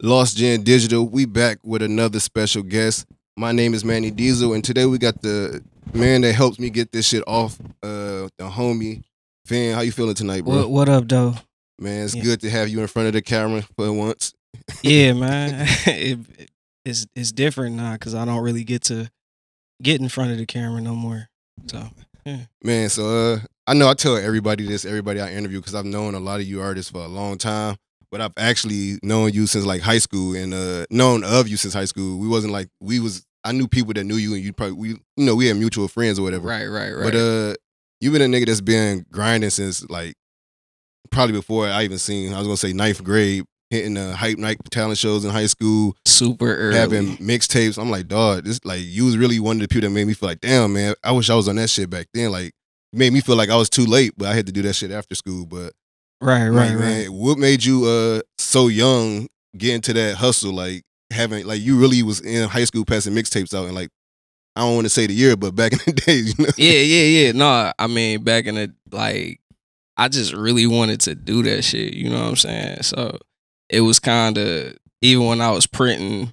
Lost Gen Digital. We back with another special guest. My name is Manny Diesel, and today we got the man that helps me get this shit off. The homie Fan. How you feeling tonight, bro? What up, though? Man, it's Yeah. good to have you in front of the camera for once. Yeah, man. It's different now because I don't really get to get in front of the camera no more. So yeah. Man, so I know I tell everybody this, everybody I interview, because I've known a lot of you artists for a long time. But I've actually known you since like high school, and known of you since high school. We wasn't like I knew people that knew you, and you probably we had mutual friends or whatever. Right. But you've been a nigga that's been grinding since like probably before I even seen. I was gonna say ninth grade, hitting hype night talent shows in high school, Super early. having mixtapes. I'm like, dog, this like you was really one of the people that made me feel like, damn, man, I wish I was on that shit back then. Like, it made me feel like I was too late, but I had to do that shit after school. But Right. man, what made you so young get into that hustle? Like having like you really was in high school passing mixtapes out, and like I don't want to say the year, but back in the days, you know. Yeah. No, I mean back in the I just really wanted to do that shit. You know what I'm saying? So it was kind of even when I was printing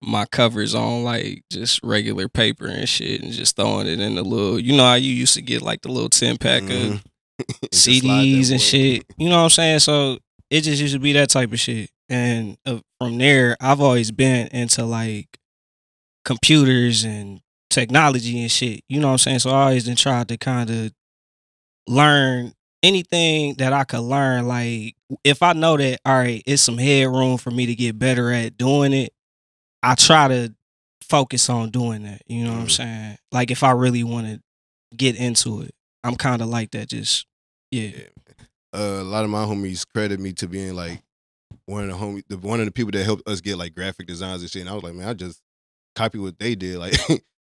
my covers on like just regular paper and shit, and just throwing it in the little. You know how you used to get like the little 10-pack of Just slide that CDs and boy. shit. You know what I'm saying? So it just used to be that type of shit. And from there, I've always been into like computers and technology and shit. You know what I'm saying? So I always been tried to kind of learn anything that I could learn. Like if I know that, all right, it's some headroom for me to get better at doing it, I try to focus on doing that. You know what I'm saying? Like if I really want to get into it, I'm kind of like that. Just yeah. A lot of my homies credit me to being like one of the people that helped us get like graphic designs and shit. And I was like, man, I just copy what they did. Like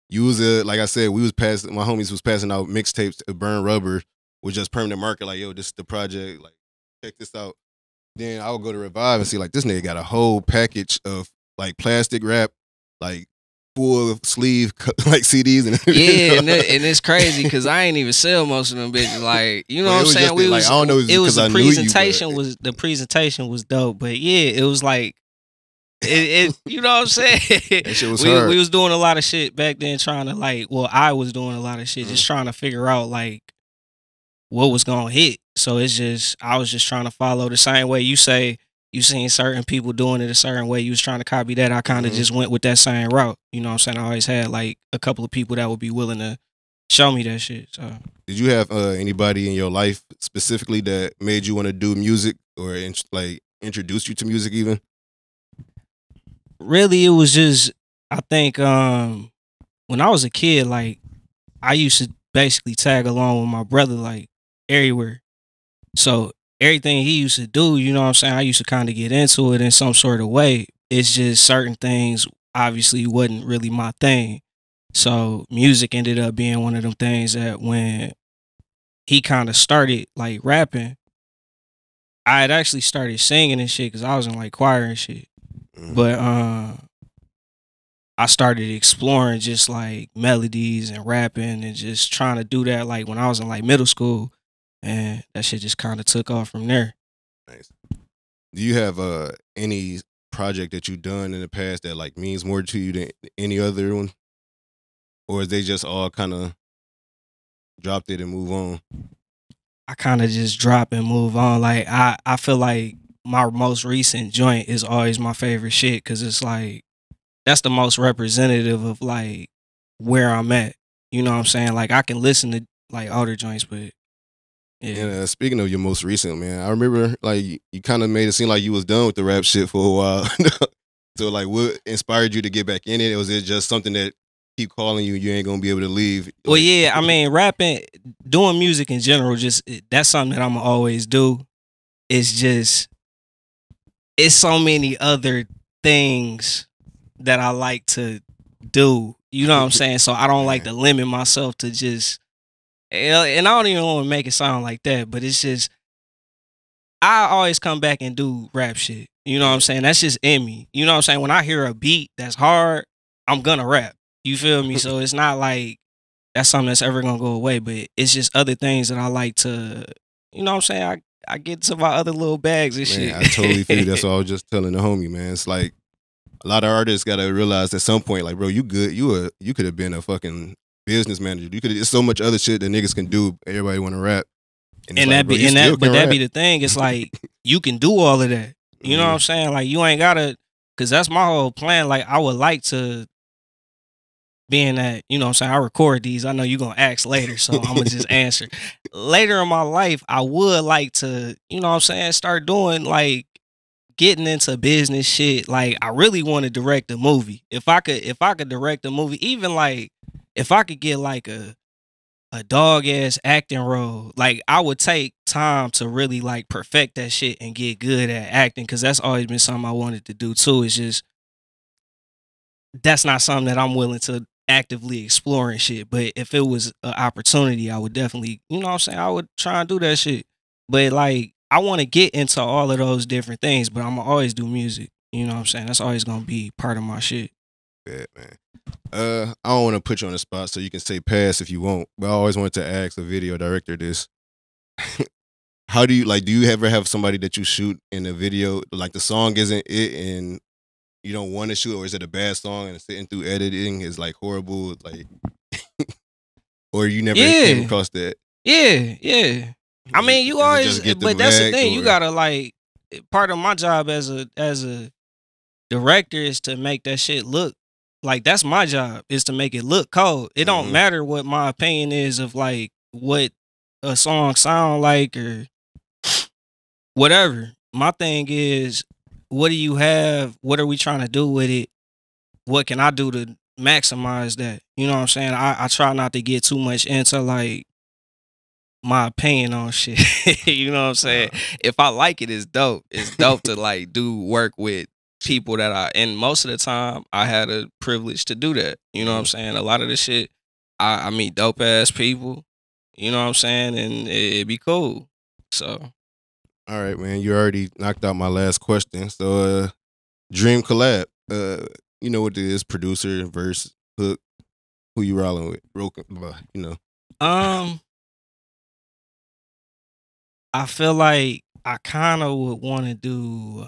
you was like I said, my homies was passing out mixtapes to Burn Rubber with just permanent marker. Like, yo, this is the project. Like, check this out. Then I would go to Revive and see like this nigga got a whole package of like plastic wrap, like full sleeve like CDs and Yeah, and it's crazy because I ain't even sell most of them bitches. Like, you know Well, what I'm saying? like, I don't know, It was because I the knew you, presentation but- the presentation was dope, but yeah, it was like it you know what I'm saying? That shit was we hard. was doing a lot of shit back then, trying to like, well, I was doing a lot of shit, just trying to figure out like what was gonna hit. So it's just I was just trying to follow the same way you say. You seen certain people doing it a certain way. You was trying to copy that. I kind of just went with that same route. You know what I'm saying? I always had like a couple of people that would be willing to show me that shit. So Did you have anybody in your life specifically that made you want to do music or like introduce you to music even? really, it was just I think when I was a kid, like I used to basically tag along with my brother like everywhere. So everything he used to do, you know what I'm saying? I used to kind of get into it in some sort of way. It's just certain things obviously wasn't really my thing. So music ended up being one of them things that when he kind of started like rapping, I had actually started singing and shit because I was in like choir and shit. But I started exploring just like melodies and rapping and just trying to do that like when I was in like middle school. And that shit just kind of took off from there. Nice. Do you have any project that you've done in the past that like means more to you than any other one, or is they just all kind of dropped it and move on? I kind of just drop and move on. Like I feel like my most recent joint is always my favorite shit because it's like that's the most representative of like where I'm at. You know what I'm saying? Like I can listen to like older joints, but yeah. And speaking of your most recent, man, I remember like you kind of made it seem like you was done with the rap shit for a while. So like, what inspired you to get back in it? Or was it just something that keep calling you? You ain't gonna be able to leave. Well, Like, yeah, I mean, rapping, doing music in general, just that's something that I'm gonna always do. It's just, it's so many other things that I like to do. You know what I'm saying? So I don't like to limit myself to just, and I don't even want to make it sound like that, but it's just, I always come back and do rap shit. You know what I'm saying? That's just in me. You know what I'm saying? When I hear a beat that's hard, I'm gonna rap. You feel me? So it's not like that's something that's ever gonna go away, but it's just other things that I like to, you know what I'm saying? I get to my other little bags and shit. Man, I totally feel you. That's what I was just telling the homie, man. It's like a lot of artists gotta realize at some point, like, bro, you good. You could have been a fucking business manager. You could. There's so much other shit that niggas can do. Everybody want to rap, And it's like, that bro, be you and still that but can that rap. be the thing. It's like you can do all of that. You know what I'm saying? Like you ain't gotta, cause that's my whole plan. Like I would like to, being that, you know what I'm saying, I record these. I know you're gonna ask later, so I'm gonna just answer. Later in my life, I would like to, you know what I'm saying, start doing like getting into business shit. Like I really want to direct a movie. If I could direct a movie, even like if I could get like a dog ass acting role, like I would take time to really like perfect that shit and get good at acting, because that's always been something I wanted to do too. It's just that's not something that I'm willing to actively explore and shit. But if it was an opportunity, I would definitely, you know what I'm saying, I would try and do that shit. But like I want to get into all of those different things, but I'm gonna always do music. You know what I'm saying? That's always gonna be part of my shit. Yeah, man. I don't want to put you on the spot, so you can say pass if you won't. But I always wanted to ask a video director this: how do you like? Do you ever have somebody that you shoot in a video, like the song isn't it, and you don't want to shoot, or is it a bad song and sitting through editing is like horrible, like, or you never came Yeah. across that? Yeah. I mean, you Is it always, just get the but that's the bag, thing. You or- gotta like, part of my job as a director is to make that shit look like, that's my job, is to make it look cold. It don't Mhm. matter what my opinion is of like what a song sound like or whatever. My thing is, what do you have? What are we trying to do with it? What can I do to maximize that? You know what I'm saying? I try not to get too much into like my opinion on shit. You know what I'm saying? If I like it, it's dope. It's dope to like do work with people that and most of the time I had a privilege to do that. You know what I'm saying? A lot of the shit, I meet dope ass people, you know what I'm saying? And it'd be cool. So All right, man. You already knocked out my last question. So, dream collab. You know what it is: producer, verse, hook. Who you rolling with? You know. I feel like I kind of would want to do,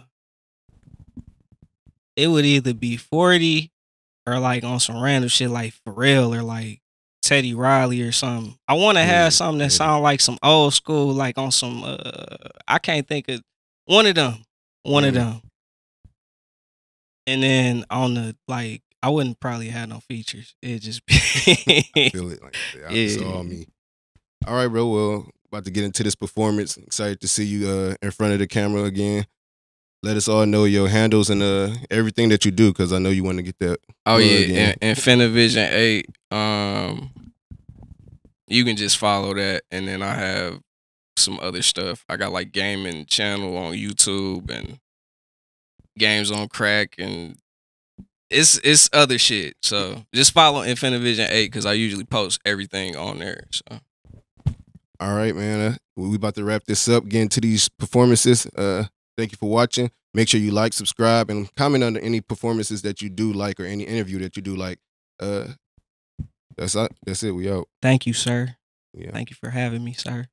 it would either be 40 or like on some random shit like Pharrell or like Teddy Riley or something. I want to have something that Teddy. sound like some old school, like on some I can't think of one of them. One of them. And then on the like, I wouldn't probably have no features. It'd just be I feel it. Like, it's Yeah. all me. All right, bro. Well, about to get into this performance. Excited to see you in front of the camera again. Let us all know your handles and everything that you do, because I know you want to get that. Oh plug yeah, again. Infinivision 8. You can just follow that, and then I have some other stuff. I got like gaming channel on YouTube and games on crack, and it's other shit. So just follow Infinivision 8 because I usually post everything on there. So All right, man. We about to wrap this up. Get into these performances. Thank you for watching. Make sure you like, subscribe, and comment on any performances that you do like or any interview that you do like. That's it. We out. Thank you, sir. Yeah. Thank you for having me, sir.